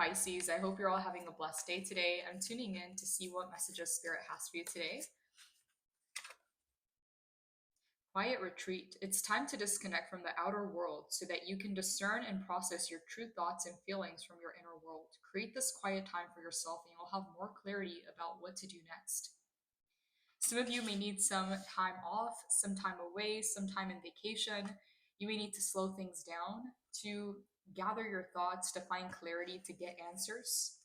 Pisces, I hope you're all having a blessed day today. I'm tuning in to see what messages Spirit has for you today. Quiet retreat. It's time to disconnect from the outer world so that you can discern and process your true thoughts and feelings from your inner world. Create this quiet time for yourself and you'll have more clarity about what to do next. Some of you may need some time off, some time away, some time in vacation. You may need to slow things down to gather your thoughts, to find clarity, to get answers.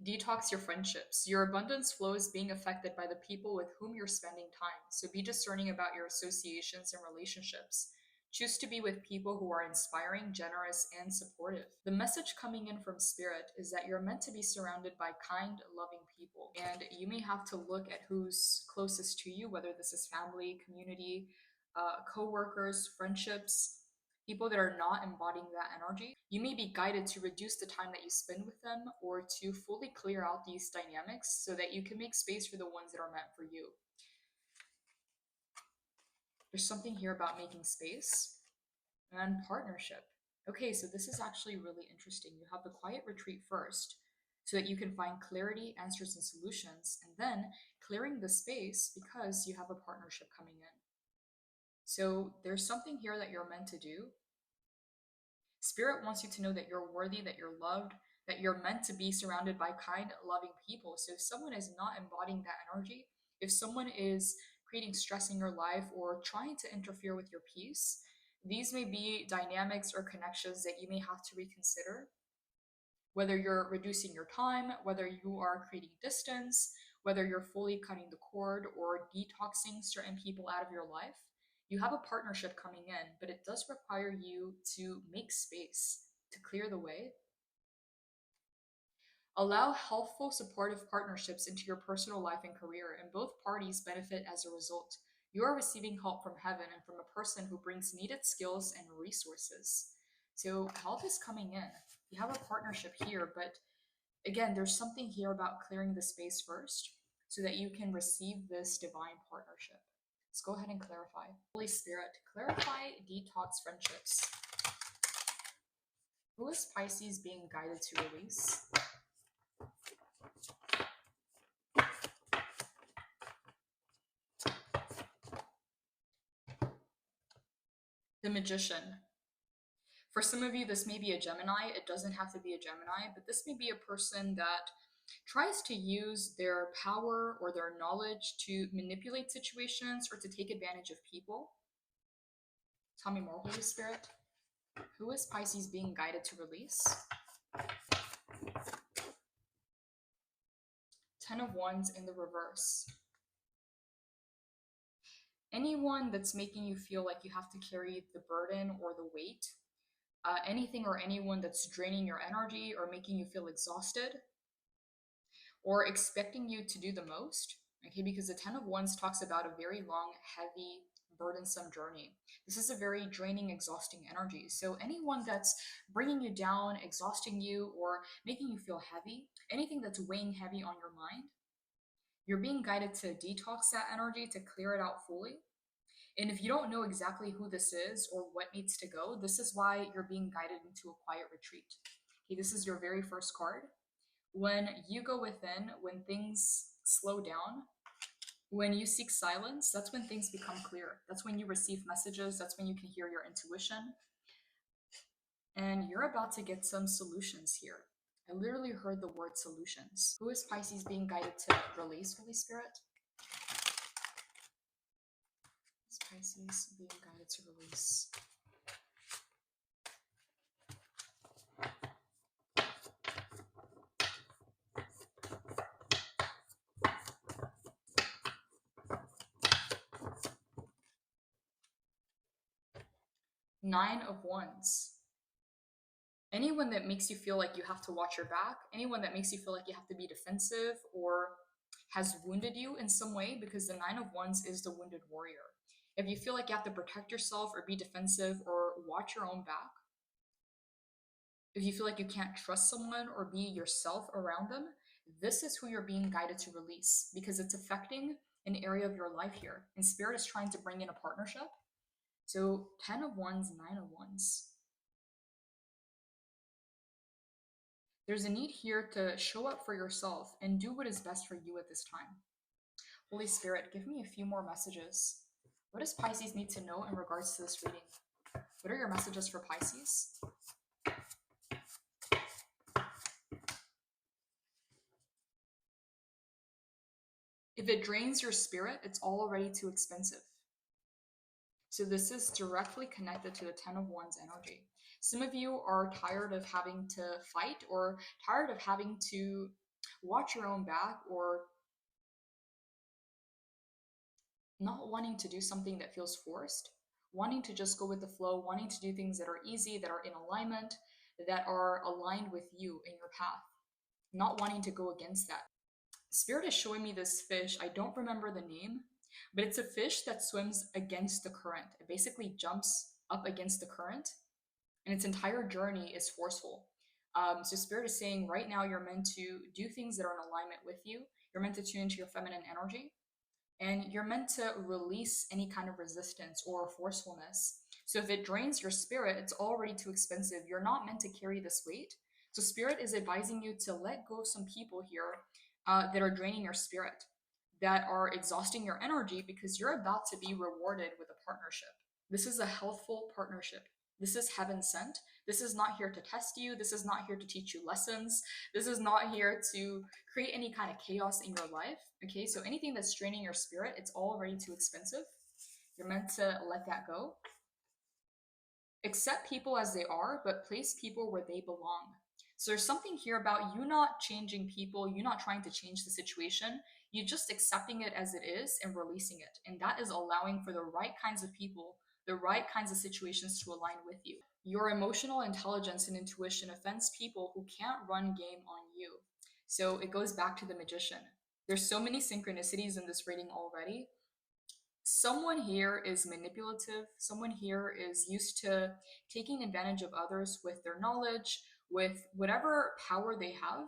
Detox your friendships. Your abundance flow is being affected by the people with whom you're spending time, so be discerning about your associations and relationships. Choose to be with people who are inspiring, generous, and supportive. The message coming in from Spirit is that you're meant to be surrounded by kind, loving people, and you may have to look at who's closest to you, whether this is family, community, co-workers, friendships, people that are not embodying that energy. You may be guided to reduce the time that you spend with them or to fully clear out these dynamics so that you can make space for the ones that are meant for you. There's something here about making space and partnership. Okay, so this is actually really interesting. You have the quiet retreat first so that you can find clarity, answers, and solutions, and then clearing the space because you have a partnership coming in. So there's something here that you're meant to do. Spirit wants you to know that you're worthy, that you're loved, that you're meant to be surrounded by kind, loving people. So if someone is not embodying that energy, if someone is creating stress in your life or trying to interfere with your peace, these may be dynamics or connections that you may have to reconsider. Whether you're reducing your time, whether you are creating distance, whether you're fully cutting the cord or detoxing certain people out of your life, you have a partnership coming in, but it does require you to make space, to clear the way. Allow helpful, supportive partnerships into your personal life and career, and both parties benefit as a result. You are receiving help from heaven and from a person who brings needed skills and resources. So help is coming in. You have a partnership here, but again, there's something here about clearing the space first so that you can receive this divine partnership. Let's go ahead and clarify. Holy Spirit, clarify detox friendships. Who is Pisces being guided to release? The Magician. For some of you, this may be a Gemini. It doesn't have to be a Gemini, but this may be a person that tries to use their power or their knowledge to manipulate situations or to take advantage of people. Tell me more, Holy Spirit. Who is Pisces being guided to release? 10 of Wands in the reverse. Anyone that's making you feel like you have to carry the burden or the weight, anything or anyone that's draining your energy or making you feel exhausted or expecting you to do the most, okay, because the 10 of Wands talks about a very long, heavy, burdensome journey. This is a very draining, exhausting energy. So anyone that's bringing you down, exhausting you, or making you feel heavy, anything that's weighing heavy on your mind, you're being guided to detox that energy, to clear it out fully. And if you don't know exactly who this is or what needs to go, this is why you're being guided into a quiet retreat. Okay, this is your very first card. When you go within, when things slow down, when you seek silence, that's when things become clear. That's when you receive messages. That's when you can hear your intuition. And you're about to get some solutions here. I literally heard the word solutions. Who is Pisces being guided to release, Holy Spirit? Is Pisces being guided to release? Nine of Wands. Anyone that makes you feel like you have to watch your back, anyone that makes you feel like you have to be defensive or has wounded you in some way, because the Nine of Wands is the wounded warrior. If you feel like you have to protect yourself or be defensive or watch your own back, if you feel like you can't trust someone or be yourself around them, this is who you're being guided to release because it's affecting an area of your life here. And Spirit is trying to bring in a partnership. So 10 of Wands, 9 of Wands. There's a need here to show up for yourself and do what is best for you at this time. Holy Spirit, give me a few more messages. What does Pisces need to know in regards to this reading? What are your messages for Pisces? If it drains your spirit, it's already too expensive. So this is directly connected to the 10 of Wands energy. Some of you are tired of having to fight or tired of having to watch your own back or not wanting to do something that feels forced, wanting to just go with the flow, wanting to do things that are easy, that are in alignment, that are aligned with you in your path, not wanting to go against that. Spirit is showing me this fish. I don't remember the name, but it's a fish that swims against the current. It basically jumps up against the current, and its entire journey is forceful. So Spirit is saying right now you're meant to do things that are in alignment with you. You're meant to tune into your feminine energy, and you're meant to release any kind of resistance or forcefulness. So if it drains your spirit, it's already too expensive. You're not meant to carry this weight. So Spirit is advising you to let go of some people here that are draining your spirit, that are exhausting your energy, because you're about to be rewarded with a partnership. This is a healthful partnership. This is heaven sent. This is not here to test you. This is not here to teach you lessons. This is not here to create any kind of chaos in your life. Okay, so anything that's draining your spirit, it's already too expensive. You're meant to let that go. Accept people as they are, but place people where they belong. So there's something here about you not changing people, you not trying to change the situation, you just accepting it as it is and releasing it. And that is allowing for the right kinds of people, the right kinds of situations to align with you. Your emotional intelligence and intuition offends people who can't run game on you. So it goes back to the Magician. There's so many synchronicities in this reading already. Someone here is manipulative. Someone here is used to taking advantage of others with their knowledge, with whatever power they have.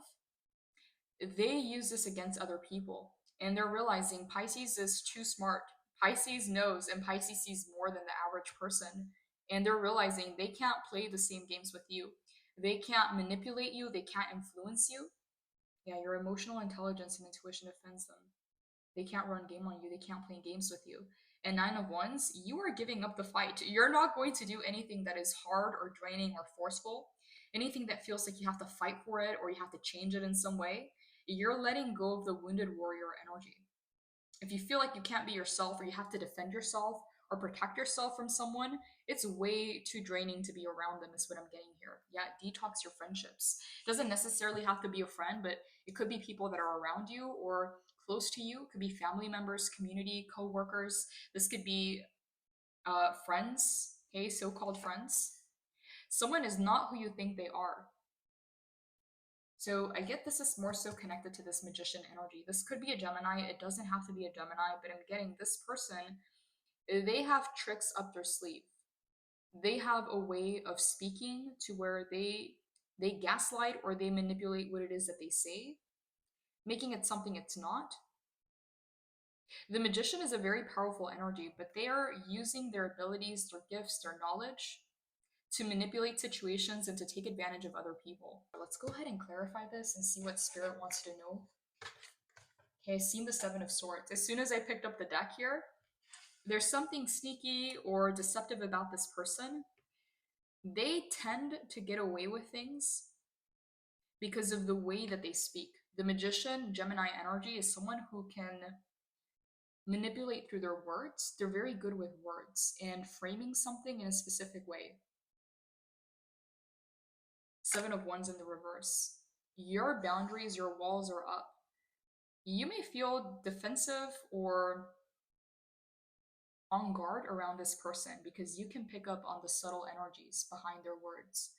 They use this against other people. And they're realizing Pisces is too smart. Pisces knows, and Pisces sees more than the average person. And they're realizing they can't play the same games with you. They can't manipulate you. They can't influence you. Yeah, your emotional intelligence and intuition offends them. They can't run game on you. They can't play games with you. And 9 of Wands, you are giving up the fight. You're not going to do anything that is hard or draining or forceful. Anything that feels like you have to fight for it or you have to change it in some way. You're letting go of the wounded warrior energy. If you feel like you can't be yourself or you have to defend yourself or protect yourself from someone, it's way too draining to be around them, is what I'm getting here. Yeah, detox your friendships. It doesn't necessarily have to be a friend, but it could be people that are around you or close to you. It could be family members, community, co-workers. This could be friends, okay, so-called friends. Someone is not who you think they are. So I get this is more so connected to this Magician energy. This could be a Gemini. It doesn't have to be a Gemini, but I'm getting this person, they have tricks up their sleeve. They have a way of speaking to where they gaslight or they manipulate what it is that they say, making it something it's not. The Magician is a very powerful energy, but they are using their abilities, their gifts, their knowledge to manipulate situations and to take advantage of other people. Let's go ahead and clarify this and see what Spirit wants to know. Okay, I've seen the 7 of Swords. As soon as I picked up the deck here, there's something sneaky or deceptive about this person. They tend to get away with things because of the way that they speak. The Magician, Gemini energy, is someone who can manipulate through their words. They're very good with words and framing something in a specific way. 7 of Wands in the reverse. Your boundaries, your walls are up. You may feel defensive or on guard around this person because you can pick up on the subtle energies behind their words.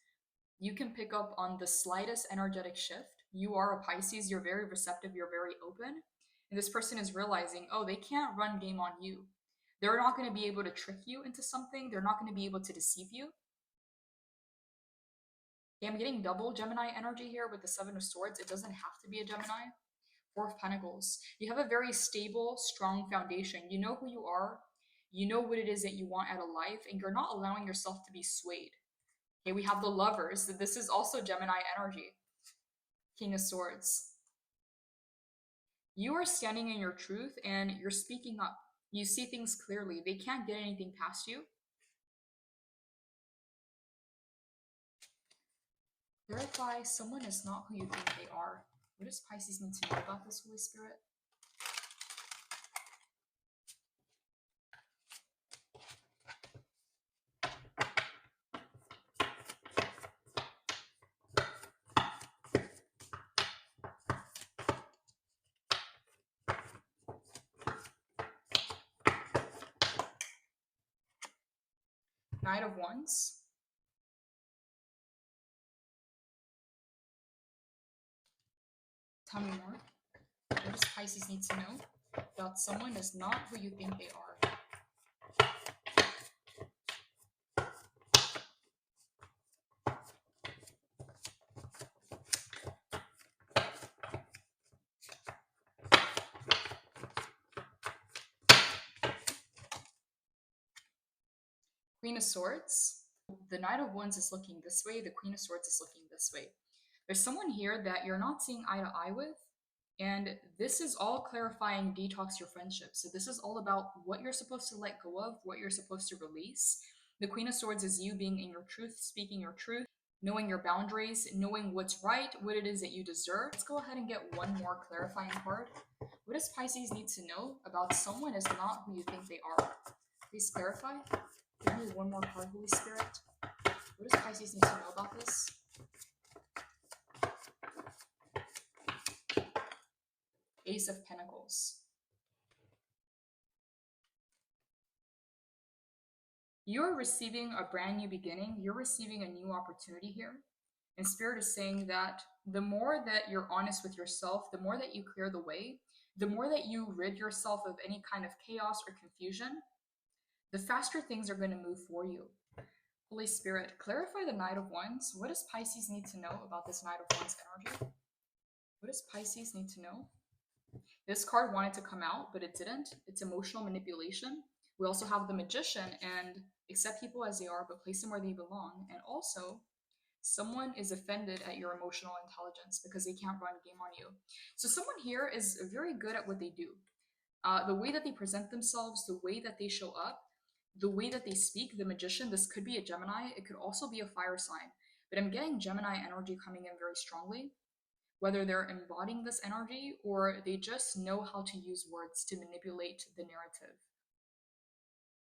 You can pick up on the slightest energetic shift. You are a Pisces, you're very receptive, you're very open. And this person is realizing, oh, they can't run game on you. They're not going to be able to trick you into something. They're not going to be able to deceive you. Okay, I'm getting double Gemini energy here with the 7 of Swords. It doesn't have to be a Gemini. 4 of Pentacles. You have a very stable, strong foundation. You know who you are. You know what it is that you want out of life, and you're not allowing yourself to be swayed. Okay, we have the Lovers. This is also Gemini energy. King of Swords. You are standing in your truth and you're speaking up. You see things clearly. They can't get anything past you. Clarify, someone is not who you think they are. What does Pisces need to know about this, Holy Spirit? Knight of Wands. Tell me more. What does Pisces need to know about someone is not who you think they are? Queen of Swords. The Knight of Wands is looking this way. The Queen of Swords is looking this way. There's someone here that you're not seeing eye to eye with. And this is all clarifying detox your friendship. So this is all about what you're supposed to let go of, what you're supposed to release. The Queen of Swords is you being in your truth, speaking your truth, knowing your boundaries, knowing what's right, what it is that you deserve. Let's go ahead and get one more clarifying card. What does Pisces need to know about someone is not who you think they are? Please clarify. Give me one more card, Holy Spirit. What does Pisces need to know about this? Ace of Pentacles. You're receiving a brand new beginning. You're receiving a new opportunity here. And Spirit is saying that the more that you're honest with yourself, the more that you clear the way, the more that you rid yourself of any kind of chaos or confusion, the faster things are going to move for you. Holy Spirit, clarify the Knight of Wands. What does Pisces need to know about this Knight of Wands energy? What does Pisces need to know? This card wanted to come out, but it didn't. It's emotional manipulation. We also have the Magician and accept people as they are, but place them where they belong. And also, someone is offended at your emotional intelligence because they can't run game on you. So someone here is very good at what they do. The way that they present themselves, the way that they show up, the way that they speak. The Magician, this could be a Gemini. It could also be a fire sign. But I'm getting Gemini energy coming in very strongly. Whether they're embodying this energy or they just know how to use words to manipulate the narrative.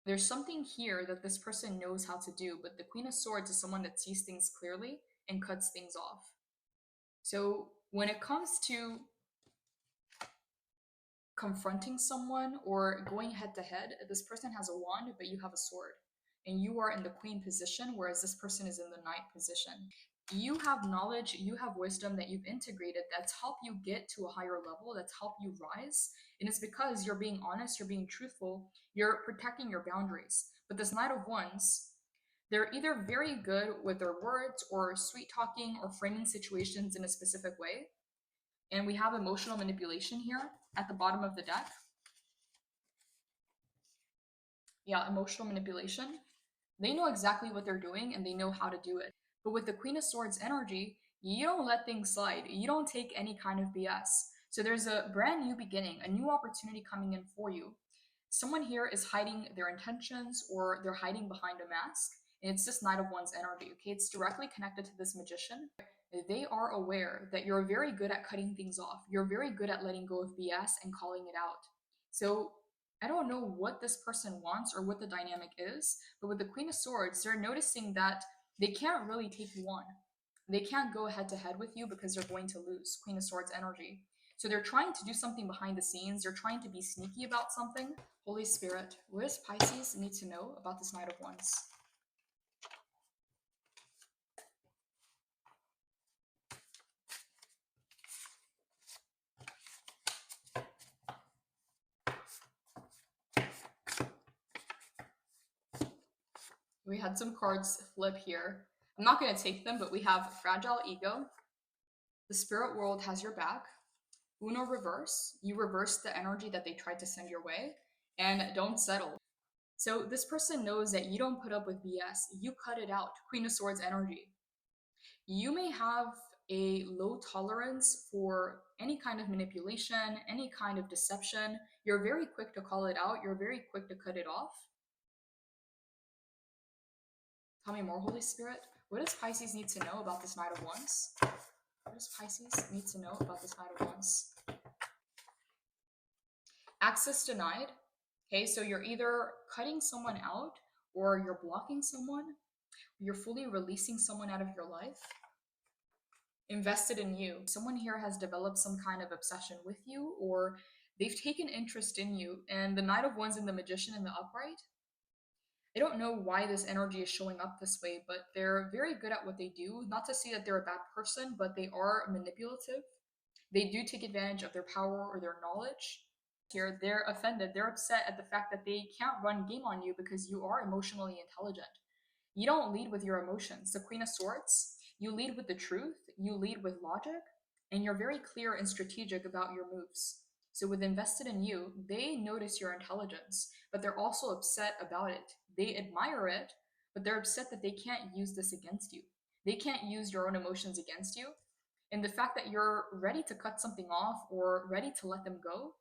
There's something here that this person knows how to do, but the Queen of Swords is someone that sees things clearly and cuts things off. So when it comes to confronting someone or going head to head, this person has a wand, but you have a sword. And you are in the Queen position, whereas this person is in the Knight position. You have knowledge, you have wisdom that you've integrated that's helped you get to a higher level, that's helped you rise. And it's because you're being honest, you're being truthful, you're protecting your boundaries. But this Knight of Wands, they're either very good with their words or sweet talking or framing situations in a specific way. And we have emotional manipulation here at the bottom of the deck. Yeah, emotional manipulation. They know exactly what they're doing and they know how to do it. But with the Queen of Swords energy, you don't let things slide. You don't take any kind of BS. So there's a brand new beginning, a new opportunity coming in for you. Someone here is hiding their intentions or they're hiding behind a mask. And it's this Knight of Wands energy, okay? It's directly connected to this Magician. They are aware that you're very good at cutting things off. You're very good at letting go of BS and calling it out. So I don't know what this person wants or what the dynamic is, but with the Queen of Swords, they're noticing that they can't really take you on. They can't go head to head with you because they're going to lose. Queen of Swords energy. So they're trying to do something behind the scenes. They're trying to be sneaky about something. Holy Spirit, what does Pisces need to know about this Knight of Wands? We had some cards flip here. I'm not going to take them, but we have Fragile Ego. The spirit world has your back. Uno reverse. You reverse the energy that they tried to send your way. And don't settle. So this person knows that you don't put up with BS. You cut it out. Queen of Swords energy. You may have a low tolerance for any kind of manipulation, any kind of deception. You're very quick to call it out. You're very quick to cut it off. Tell me more, Holy Spirit. What does Pisces need to know about this Knight of Wands? What does Pisces need to know about this Knight of Wands? Access denied. Okay, so you're either cutting someone out or you're blocking someone. You're fully releasing someone out of your life. Invested in you. Someone here has developed some kind of obsession with you, or they've taken interest in you. And the Knight of Wands and the Magician in the upright, I don't know why this energy is showing up this way, but they're very good at what they do. Not to say that they're a bad person, but they are manipulative. They do take advantage of their power or their knowledge. Here, they're offended. They're upset at the fact that they can't run game on you because you are emotionally intelligent. You don't lead with your emotions. The Queen of Swords, you lead with the truth, you lead with logic, and you're very clear and strategic about your moves. So with Invested in You, they notice your intelligence, but they're also upset about it. They admire it, but they're upset that they can't use this against you. They can't use your own emotions against you. And the fact that you're ready to cut something off or ready to let them go,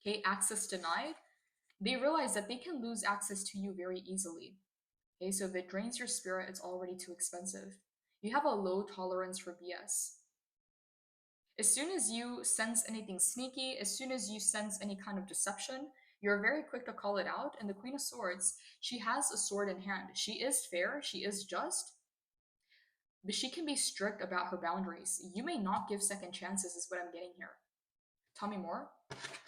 okay, access denied, they realize that they can lose access to you very easily. Okay, so if it drains your spirit, it's already too expensive. You have a low tolerance for BS. As soon as you sense anything sneaky, as soon as you sense any kind of deception, you're very quick to call it out. And the Queen of Swords, she has a sword in hand. She is fair, she is just, but she can be strict about her boundaries. You may not give second chances, is what I'm getting here. Tell me more.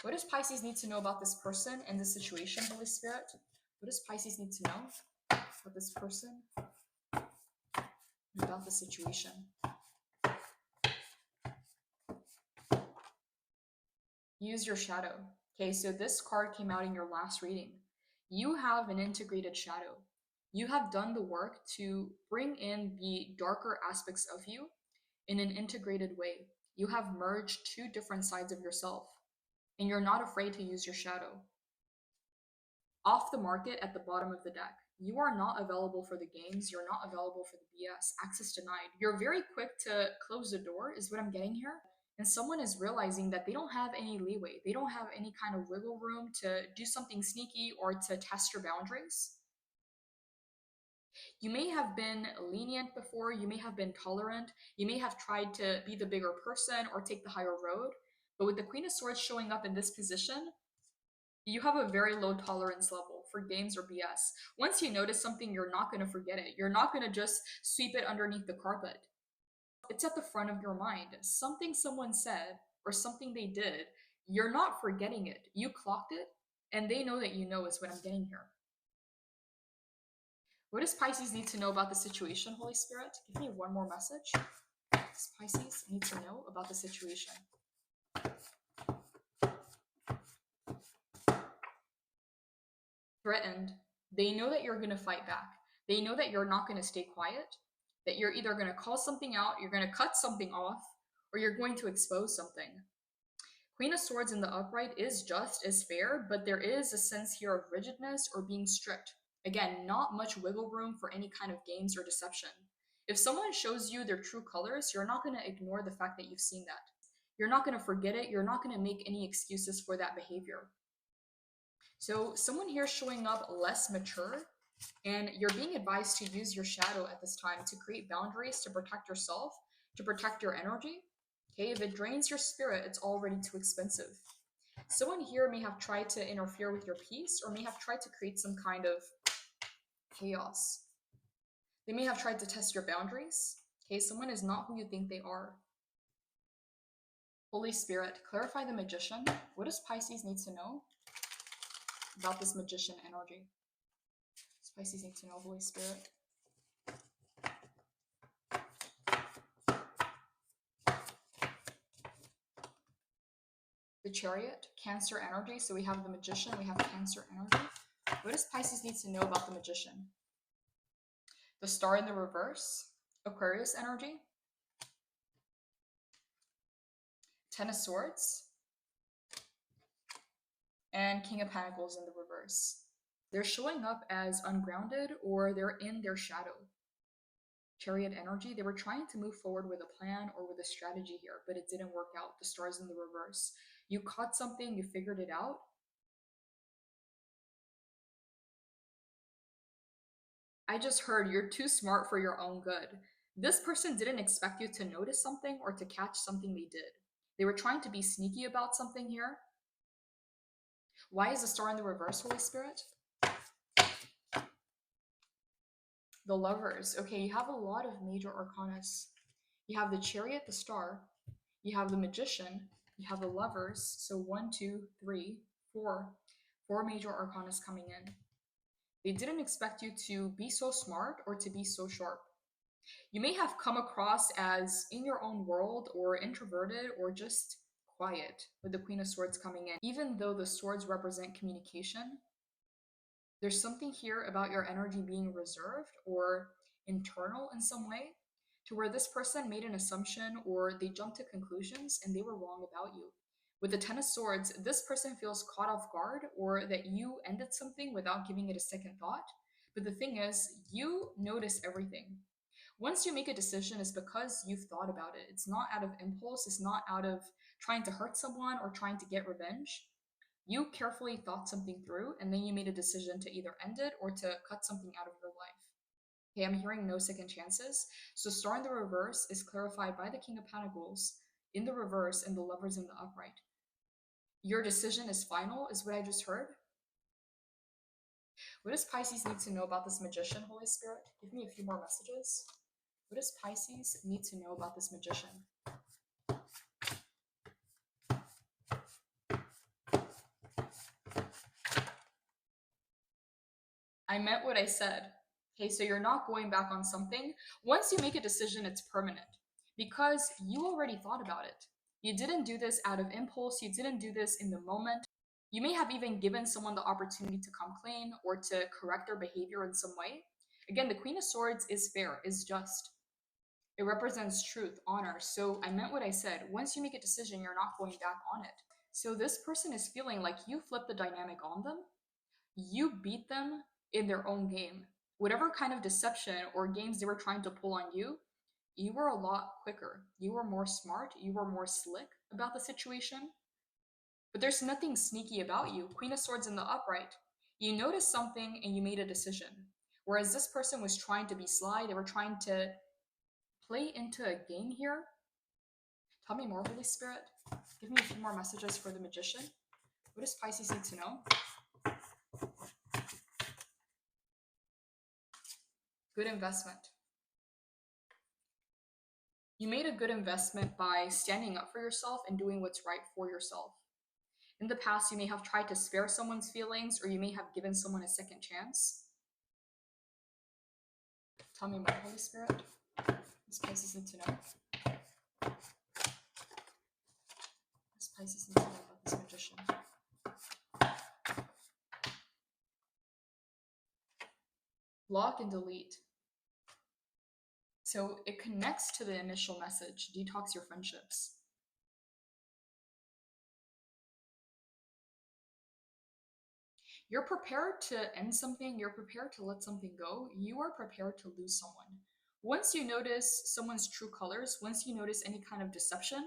What does Pisces need to know about this person and this situation, Holy Spirit? What does Pisces need to know about this person and about the situation? Use your shadow. Okay, so this card came out in your last reading. You have an integrated shadow. You have done the work to bring in the darker aspects of you in an integrated way. You have merged two different sides of yourself, and you're not afraid to use your shadow. Off the market at the bottom of the deck. You are not available for the games. You're not available for the BS. Access denied. You're very quick to close the door, is what I'm getting here. And someone is realizing that they don't have any leeway. They don't have any kind of wiggle room to do something sneaky or to test your boundaries. You may have been lenient before. You may have been tolerant. You may have tried to be the bigger person or take the higher road. But with the Queen of Swords showing up in this position, you have a very low tolerance level for games or BS. Once you notice something, you're not going to forget it. You're not going to just sweep it underneath the carpet. It's at the front of your mind. Something someone said or something they did, you're not forgetting it. You clocked it, and they know that you know is what I'm getting here. What does Pisces need to know about the situation, Holy Spirit? Give me one more message. What does Pisces need to know about the situation? Threatened. They know that you're going to fight back. They know that you're not going to stay quiet, that you're either going to call something out, you're going to cut something off, or you're going to expose something. Queen of Swords in the upright is just as fair, but there is a sense here of rigidness or being strict. Again, not much wiggle room for any kind of games or deception. If someone shows you their true colors, you're not going to ignore the fact that you've seen that. You're not going to forget it. You're not going to make any excuses for that behavior. So someone here showing up less mature, and you're being advised to use your shadow at this time to create boundaries, to protect yourself, to protect your energy. Okay, if it drains your spirit, it's already too expensive. Someone here may have tried to interfere with your peace or may have tried to create some kind of chaos. They may have tried to test your boundaries. Okay, someone is not who you think they are. Holy Spirit, clarify the Magician. What does Pisces need to know about this Magician energy? Pisces need to know, Holy Spirit. The Chariot, Cancer energy. So we have the Magician, we have Cancer energy. What does Pisces need to know about the Magician? The Star in the reverse, Aquarius energy. Ten of Swords. And King of Pentacles in the reverse. They're showing up as ungrounded or they're in their shadow. Chariot energy, they were trying to move forward with a plan or with a strategy here, but it didn't work out. The stars in the reverse. You caught something, you figured it out. I just heard you're too smart for your own good. This person didn't expect you to notice something or to catch something they did. They were trying to be sneaky about something here. Why is the star in the reverse, Holy Spirit? The Lovers. Okay, you have a lot of major arcanas. You have the Chariot, the Star. You have the Magician. You have the Lovers. So 1, 2, 3, 4. 4 major arcanas coming in. They didn't expect you to be so smart or to be so sharp. You may have come across as in your own world or introverted or just quiet with the Queen of Swords coming in. Even though the swords represent communication, there's something here about your energy being reserved or internal in some way to where this person made an assumption or they jumped to conclusions and they were wrong about you. With the Ten of Swords, this person feels caught off guard or that you ended something without giving it a second thought. But the thing is, you notice everything. Once you make a decision, it's because you've thought about it. It's not out of impulse, it's not out of trying to hurt someone or trying to get revenge. You carefully thought something through and then you made a decision to either end it or to cut something out of your life. Okay, I'm hearing no second chances. So Star in the reverse is clarified by the King of Pentacles in the reverse and the Lovers in the upright. Your decision is final, is what I just heard. What does Pisces need to know about this Magician, Holy Spirit? Give me a few more messages. What does Pisces need to know about this Magician? I meant what I said. Okay, so you're not going back on something. Once you make a decision, it's permanent because you already thought about it. You didn't do this out of impulse. You didn't do this in the moment. You may have even given someone the opportunity to come clean or to correct their behavior in some way. Again, the Queen of Swords is fair, is just. It represents truth, honor. So I meant what I said. Once you make a decision, you're not going back on it. So this person is feeling like you flipped the dynamic on them. You beat them in their own game. Whatever kind of deception or games they were trying to pull on you, you were a lot quicker. You were more smart. You were more slick about the situation. But there's nothing sneaky about you. Queen of Swords in the upright. You noticed something and you made a decision. Whereas this person was trying to be sly, they were trying to play into a game here. Tell me more, Holy Spirit. Give me a few more messages for the Magician. What does Pisces need to know? Good investment. You made a good investment by standing up for yourself and doing what's right for yourself. In the past, you may have tried to spare someone's feelings or you may have given someone a second chance. Tell me more, Holy Spirit. This Pisces need to know. This Pisces need to know about this Magician. Block and delete. So it connects to the initial message, detox your friendships. You're prepared to end something, you're prepared to let something go, you are prepared to lose someone. Once you notice someone's true colors, once you notice any kind of deception,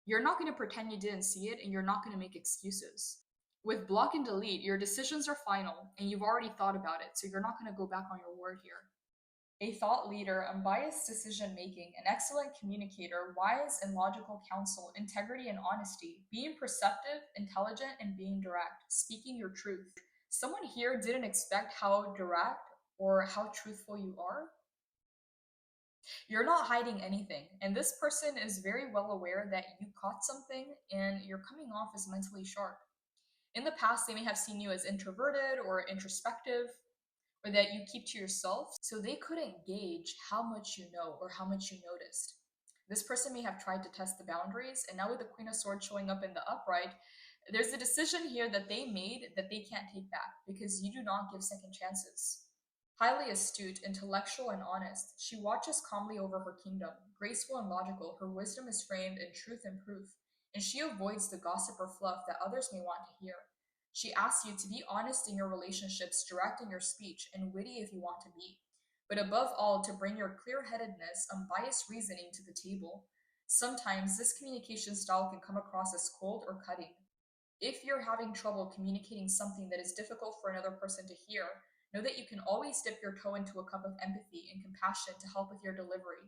you're not going to pretend you didn't see it and you're not going to make excuses. With block and delete, your decisions are final and you've already thought about it, so you're not going to go back on your word here. A thought leader, unbiased decision making, an excellent communicator, wise and logical counsel, integrity and honesty, being perceptive, intelligent, and being direct, speaking your truth. Someone here didn't expect how direct or how truthful you are. You're not hiding anything, and this person is very well aware that you caught something and you're coming off as mentally sharp. In the past, they may have seen you as introverted or introspective, or that you keep to yourself, so they couldn't gauge how much you know or how much you noticed. This person may have tried to test the boundaries, and now with the Queen of Swords showing up in the upright, there's a decision here that they made that they can't take back because you do not give second chances. Highly astute, intellectual, and honest, she watches calmly over her kingdom. Graceful and logical, her wisdom is framed in truth and proof, and she avoids the gossip or fluff that others may want to hear. She asks you to be honest in your relationships, direct in your speech, and witty if you want to be. But above all, to bring your clear headedness, unbiased reasoning to the table. Sometimes this communication style can come across as cold or cutting. If you're having trouble communicating something that is difficult for another person to hear, know that you can always dip your toe into a cup of empathy and compassion to help with your delivery.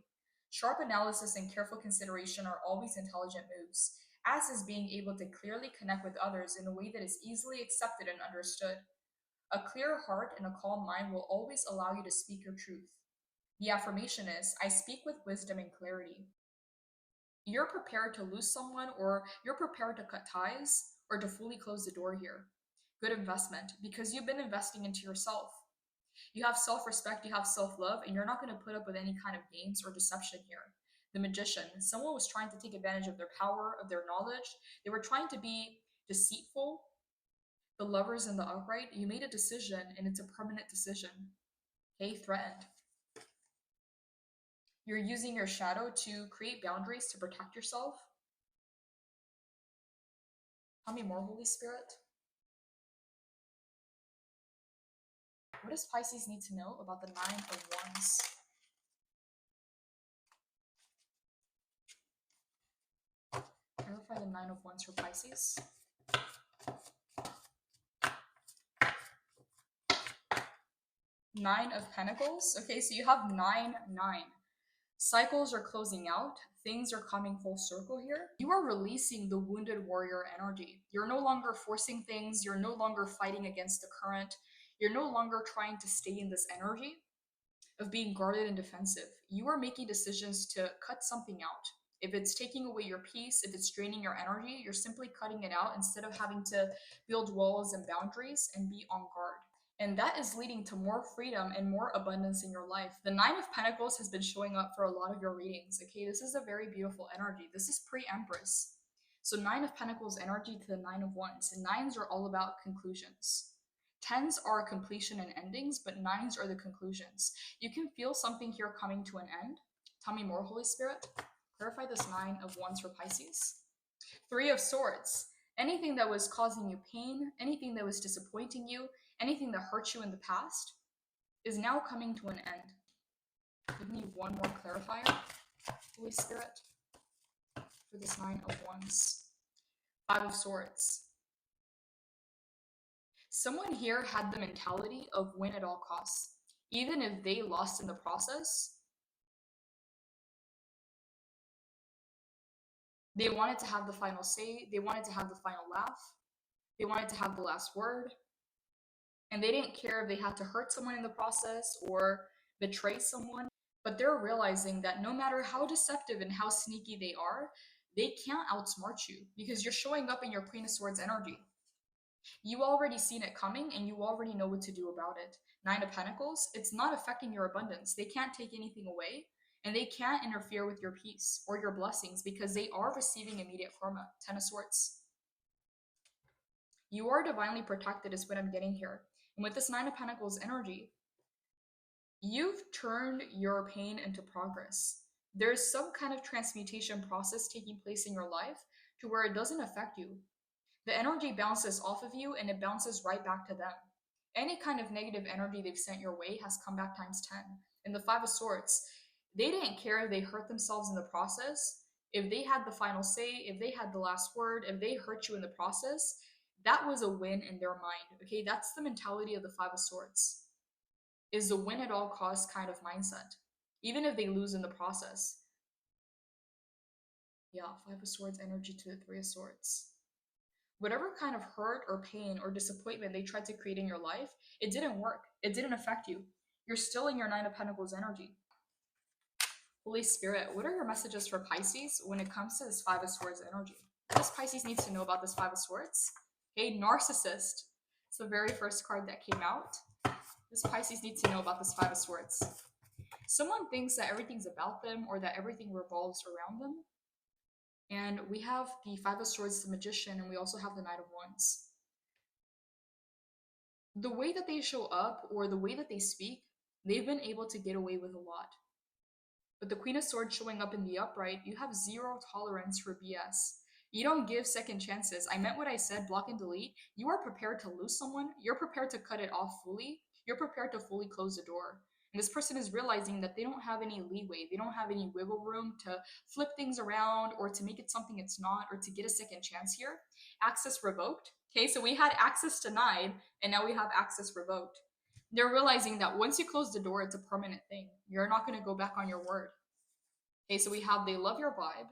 Sharp analysis and careful consideration are always intelligent moves, as is being able to clearly connect with others in a way that is easily accepted and understood. A clear heart and a calm mind will always allow you to speak your truth. The affirmation is, I speak with wisdom and clarity. You're prepared to lose someone, or you're prepared to cut ties, or to fully close the door here. Good investment, because you've been investing into yourself. You have self-respect, you have self-love, and you're not going to put up with any kind of games or deception here. The magician, someone was trying to take advantage of their power, of their knowledge. They were trying to be deceitful. The lovers in the upright, you made a decision, and it's a permanent decision. Okay, threatened. You're using your shadow to create boundaries to protect yourself. Tell me more, Holy Spirit. What does Pisces need to know about the Nine of Wands? Clarify the Nine of Wands for Pisces. Nine of Pentacles. Okay, so you have 9, 9. Cycles are closing out. Things are coming full circle here. You are releasing the wounded warrior energy. You're no longer forcing things. You're no longer fighting against the current. You're no longer trying to stay in this energy of being guarded and defensive. You are making decisions to cut something out. If it's taking away your peace, if it's draining your energy, you're simply cutting it out instead of having to build walls and boundaries and be on guard. And that is leading to more freedom and more abundance in your life. The Nine of Pentacles has been showing up for a lot of your readings. Okay, this is a very beautiful energy. This is pre-Empress. So Nine of Pentacles energy to the Nine of Wands. And nines are all about conclusions. Tens are completion and endings, but nines are the conclusions. You can feel something here coming to an end. Tell me more, Holy Spirit. Clarify this Nine of Wands for Pisces. Three of Swords. Anything that was causing you pain, anything that was disappointing you, anything that hurt you in the past is now coming to an end. Give me one more clarifier, Holy Spirit, for this Nine of Wands. Five of Swords. Someone here had the mentality of win at all costs. Even if they lost in the process, they wanted to have the final say, they wanted to have the final laugh, they wanted to have the last word, and they didn't care if they had to hurt someone in the process or betray someone. But they're realizing that no matter how deceptive and how sneaky they are, they can't outsmart you because you're showing up in your Queen of Swords energy. You already seen it coming and you already know what to do about it. Nine of Pentacles, it's not affecting your abundance. They can't take anything away and they can't interfere with your peace or your blessings because they are receiving immediate karma. Ten of Swords. You are divinely protected is what I'm getting here. And with this Nine of Pentacles energy, you've turned your pain into progress. There's some kind of transmutation process taking place in your life to where it doesn't affect you. The energy bounces off of you and it bounces right back to them. Any kind of negative energy they've sent your way has come back times 10. In the Five of Swords, they didn't care if they hurt themselves in the process. If they had the final say, if they had the last word, if they hurt you in the process, that was a win in their mind. Okay, that's the mentality of the Five of Swords. Is the win at all costs kind of mindset, even if they lose in the process. Yeah, Five of Swords energy to the Three of Swords. Whatever kind of hurt or pain or disappointment they tried to create in your life, it didn't work. It didn't affect you. You're still in your Nine of Pentacles energy. Holy Spirit, what are your messages for Pisces when it comes to this Five of Swords energy? What does Pisces need to know about this Five of Swords? Hey, narcissist. It's the very first card that came out. This Pisces needs to know about this Five of Swords. Someone thinks that everything's about them or that everything revolves around them. And we have the Five of Swords, the Magician, and we also have the Knight of Wands. The way that they show up or the way that they speak, they've been able to get away with a lot. But the Queen of Swords showing up in the upright, you have zero tolerance for BS. You don't give second chances. I meant what I said, block and delete. You are prepared to lose someone. You're prepared to cut it off fully. You're prepared to fully close the door. And this person is realizing that they don't have any leeway. They don't have any wiggle room to flip things around or to make it something it's not or to get a second chance here. Access revoked. Okay, so we had access denied and now we have access revoked. They're realizing that once you close the door, it's a permanent thing. You're not going to go back on your word. Okay, so we have they love your vibe.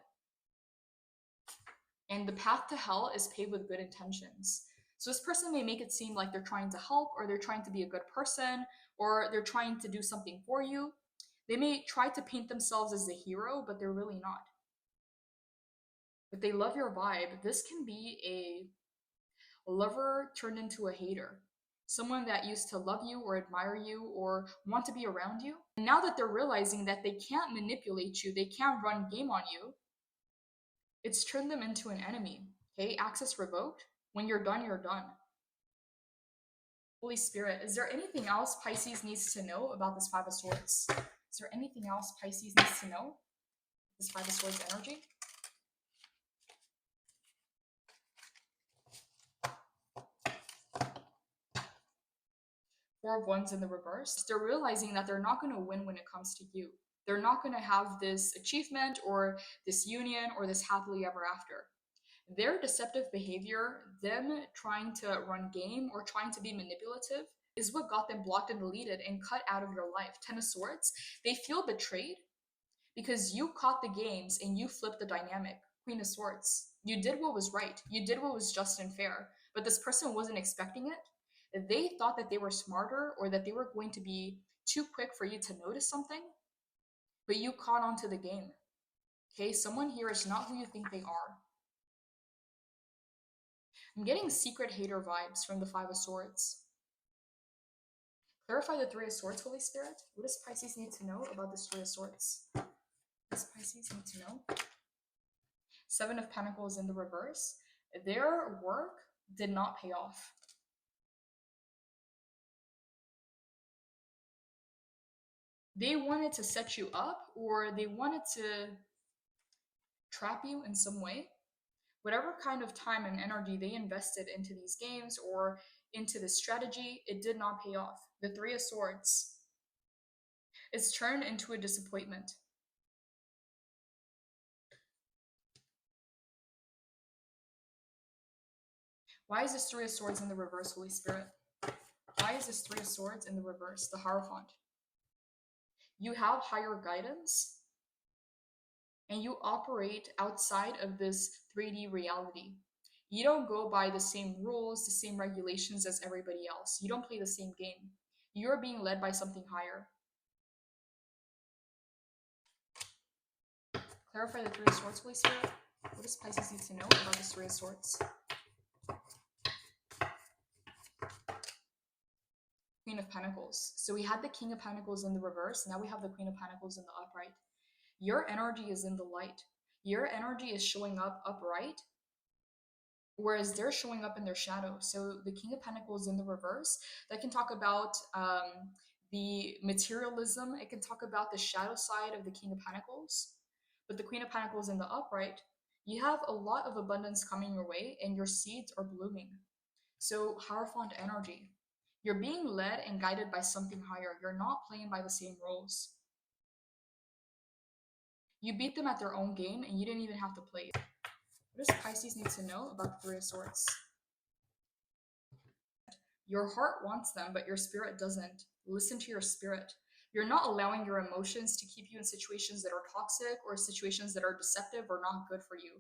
And the path to hell is paved with good intentions. So this person may make it seem like they're trying to help or they're trying to be a good person or they're trying to do something for you. They may try to paint themselves as the hero, but they're really not. But they love your vibe. This can be a lover turned into a hater. Someone that used to love you or admire you or want to be around you. And now that they're realizing that they can't manipulate you, they can't run game on you, it's turned them into an enemy. Okay, access revoked. When you're done, you're done. Holy Spirit, is there anything else Pisces needs to know about this Five of Swords? Is there anything else Pisces needs to know? This Five of Swords energy? Four of Wands in the reverse. They're realizing that they're not going to win when it comes to you. They're not going to have this achievement or this union or this happily ever after. Their deceptive behavior, them trying to run game or trying to be manipulative, is what got them blocked and deleted and cut out of your life. Ten of Swords, they feel betrayed because you caught the games and you flipped the dynamic. Queen of Swords, you did what was right. You did what was just and fair, but this person wasn't expecting it. They thought that they were smarter or that they were going to be too quick for you to notice something, but you caught on to the game. Okay, someone here is not who you think they are. I'm getting secret hater vibes from the Five of Swords. Clarify the Three of Swords, Holy Spirit. What does Pisces need to know about this Three of Swords? What does Pisces need to know? Seven of Pentacles in the reverse. Their work did not pay off. They wanted to set you up or they wanted to trap you in some way. Whatever kind of time and energy they invested into these games or into this strategy, it did not pay off. The Three of Swords is turned into a disappointment. Why is this Three of Swords in the reverse, Holy Spirit? Why is this Three of Swords in the reverse, the Hierophant? You have higher guidance and you operate outside of this 3D reality. You don't go by the same rules, the same regulations as everybody else. You don't play the same game. You're being led by something higher. Clarify the Three of Swords, Holy Spirit. What does Pisces need to know about this Three of Swords? Queen of Pentacles. So we had the King of Pentacles in the reverse. Now we have the Queen of Pentacles in the upright. Your energy is in the light. Your energy is showing up upright, whereas they're showing up in their shadow. So the King of Pentacles in the reverse, that can talk about the materialism. It can talk about the shadow side of the King of Pentacles. But the Queen of Pentacles in the upright, you have a lot of abundance coming your way and your seeds are blooming. So Hierophant energy. You're being led and guided by something higher. You're not playing by the same rules. You beat them at their own game and you didn't even have to play. What does Pisces need to know about the Three of Swords? Your heart wants them, but your spirit doesn't. Listen to your spirit. You're not allowing your emotions to keep you in situations that are toxic or situations that are deceptive or not good for you.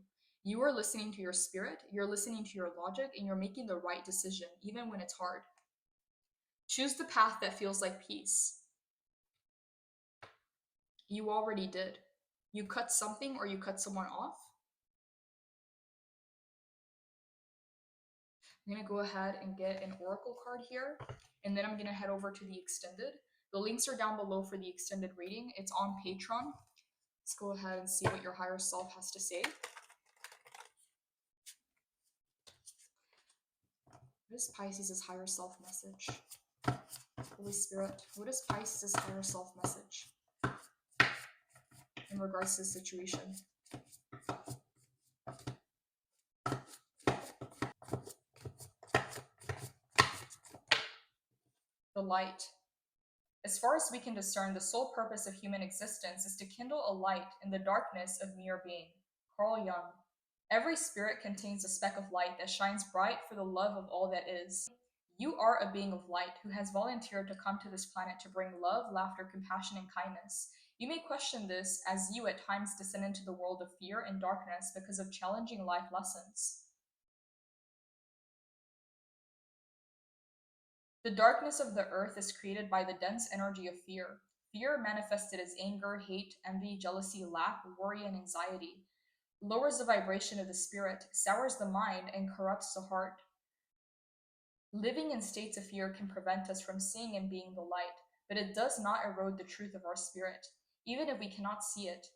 You are listening to your spirit, you're listening to your logic, and you're making the right decision, even when it's hard. Choose the path that feels like peace. You already did. You cut something or you cut someone off. I'm going to go ahead and get an oracle card here, and then I'm going to head over to the extended. The links are down below for the extended reading. It's on Patreon. Let's go ahead and see what your higher self has to say. What is Pisces' higher self message? Holy Spirit, what is Pisces' higher self message in regards to the situation? light. As far as we can discern, the sole purpose of human existence is to kindle a light in the darkness of mere being. Carl Jung. Every spirit contains a speck of light that shines bright for the love of all that is. You are a being of light who has volunteered to come to this planet to bring love, laughter, compassion, and kindness. You may question this as you at times descend into the world of fear and darkness because of challenging life lessons. The darkness of the earth is created by the dense energy of fear. Fear manifested as anger, hate, envy, jealousy, lack, worry, and anxiety. Lowers the vibration of the spirit, sours the mind, and corrupts the heart. Living in states of fear can prevent us from seeing and being the light, but it does not erode the truth of our spirit, even if we cannot see it.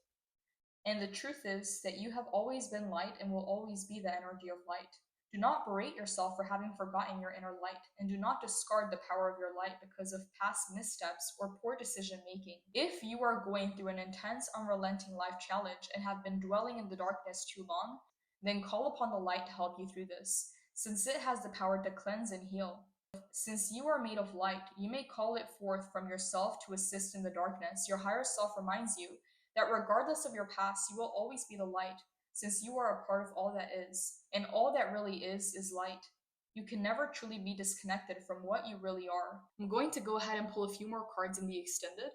And the truth is that you have always been light and will always be the energy of light. Do not berate yourself for having forgotten your inner light, and do not discard the power of your light because of past missteps or poor decision making. If you are going through an intense, unrelenting life challenge and have been dwelling in the darkness too long, then call upon the light to help you through this, since it has the power to cleanse and heal. Since you are made of light, you may call it forth from yourself to assist in the darkness. Your higher self reminds you that regardless of your past, you will always be the light, since you are a part of all that is, and all that really is light. You can never truly be disconnected from what you really are. I'm going to go ahead and pull a few more cards in the extended.